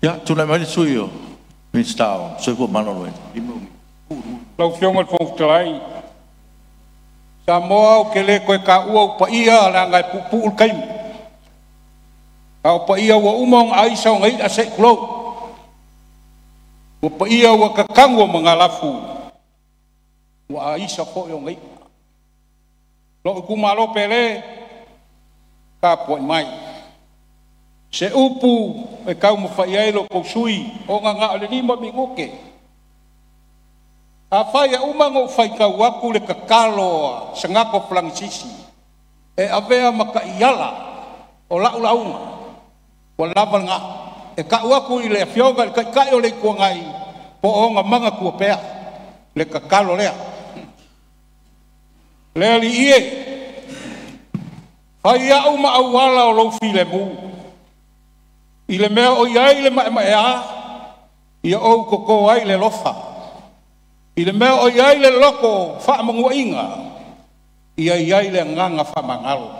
Ya, tunai mai suyo. Minstao, soi ko manolo. Lau fionga fong talai. Samoa o kele koe ka ua upa ia la ngai pupu ulkaim. Ka upa ia wa umong aisa o ngai asek kulau. Upa ia wa kakangwa mangalafu. Wa aisa ko o ngai. Lo kumalo pele ka po mai. Se upu e kau mo fai lo ko sui o nga le lima mingoke. A fai umang o fai ka waku le kakalo sangako flang sisi. E avea maka iala o laulaunga. O laval nga. E ka waku i le fioga le kai o le kuangai po o nga manga kua pea. Le kakalo lea. Le li ie. Fai au ma awala o lo file mu. Ile mea o iai le mai a ia o koko ai le lofa. Ile mea o iai le loko wha mangua inga ia iai le nganga wha mangalo.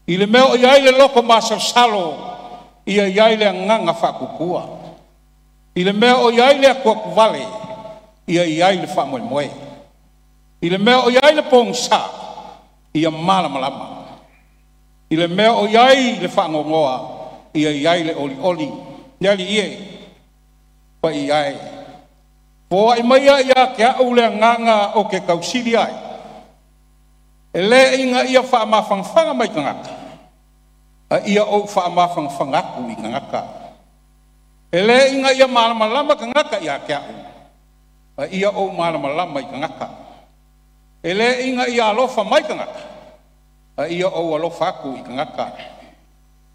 Ile mea o iai le loko masasalo ia iai le nganga wha kukua. Ile mea o iai le akua kuvale ia iai le wha moe moe. Ile mea o iai le pongsa ia mala malama. Ile mea o iai le wha ngongoa ia iai le oli oli nyali ie pa iai po ai mai ia ke au le nganga o ke kausili ai ele inga ia fa ma fangfanga mai ngaka a ia o fa ma fangfanga ku i ngaka ele inga ia malama lama ngaka ia ke au a ia o malama lama i ngaka ele inga ia lofa mai ngaka a ia o lofa ku i ngaka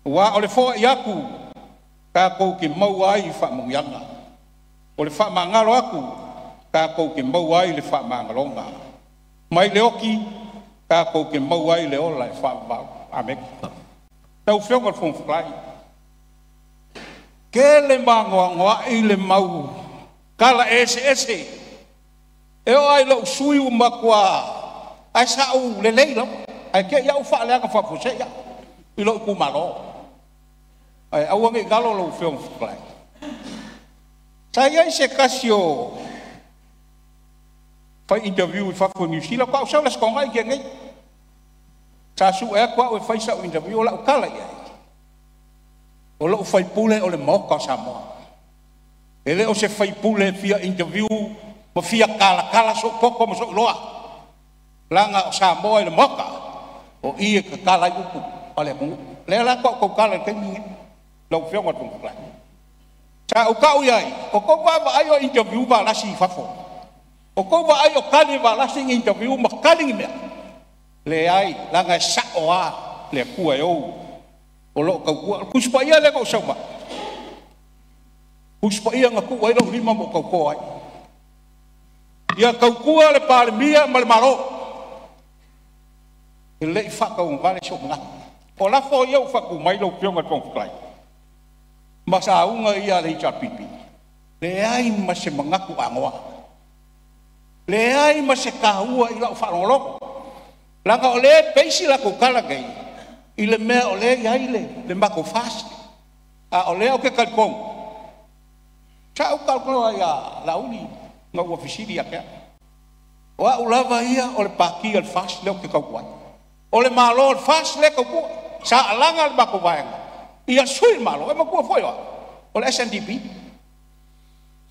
wa ole fo yaku ka ko ki mau ai fa mo yanga ole fa mangalo aku ka ko ki mau ai le fa mangalonga mai leoki ka ko ki mau ai le ola fa ba amek tau fio ko fon fly ke le mango ngwa i le mau kala ese e o ai lo sui u makwa ai sa u le lo ai ke ya u fa le ka fa fo se ya i lo ku malo ai awang e galo lo film fly saya se kasio fa interview fa fo ni sila kwa sa las kongai ke ngai sa su e kwa o fa sa interview la kala ya o lo fa pule o le moka sa mo ele o se fa pule fia interview mo fia kala so poko mo so loa langa sa mo le moka o i ka kala upu ale ko le la ko kala ke ni lo fio ngot pung lai sa o ka uyai o ko ba ai o interview ba la si fafo o ko ba ai o kali ba la si interview ma kali me le ai la nga sa o a le ku ai o lo ka ku spa ia le ko sa ba ku spa ia nga ku ai lo lima mo ko ai ia ka ku le pa mia mal maro le fa ka un vale so nga o la fo ia fa ku mai lo fio ngot pung lai masa unga ia le pipi le ai ma se mangaku angoa le ai ma se kahua i la whanolo langa o le peisi la ko kala gai i le mea o le iai le mako fast a o le o ke kalkong sa o kalkong ia la uni nga ua fisiri a kea o a ulava ia o le paki al fast le o ke kaukuai o le malo al fast le kaukua sa alanga le mako vaenga ia sui malo e makua foi o le SNDP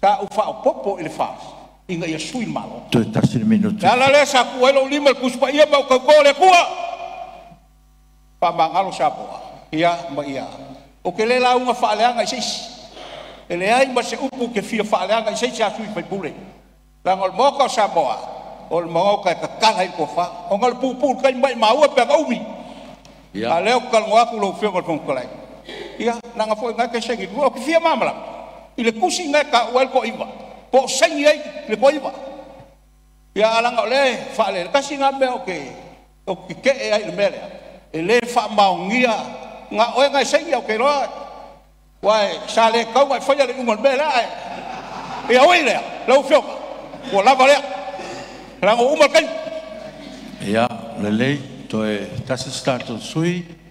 ka u fa popo ele faz inga ia sui malo Tu tasi minuto. la le sa ku lo lima kuspa ia mau ka le kua pa mangalo sa po ia ma ia o ke le la unga fa le anga sis ele ai ma se upu ke fia fa le anga sis sa sui pe pule la ngol moko sa boa o mo ka kala ko fa o ngol pupu ka mai mau pe ka umi ia le o kal ngaku lo fio ko fon kolai ia nanga foi nga ke segi o ke fia mamala ile kusi nga ka wel ko iwa po sengi ai le ko iwa ia alanga le fa le kasi nga me o ke ai le mele ele fa maungia nga o nga sengi o ke ro wai sale ka wa fa le ngol mele ai ia oi le lo fio ko la vale la o umal kan Ya, lelei to e tasi starto sui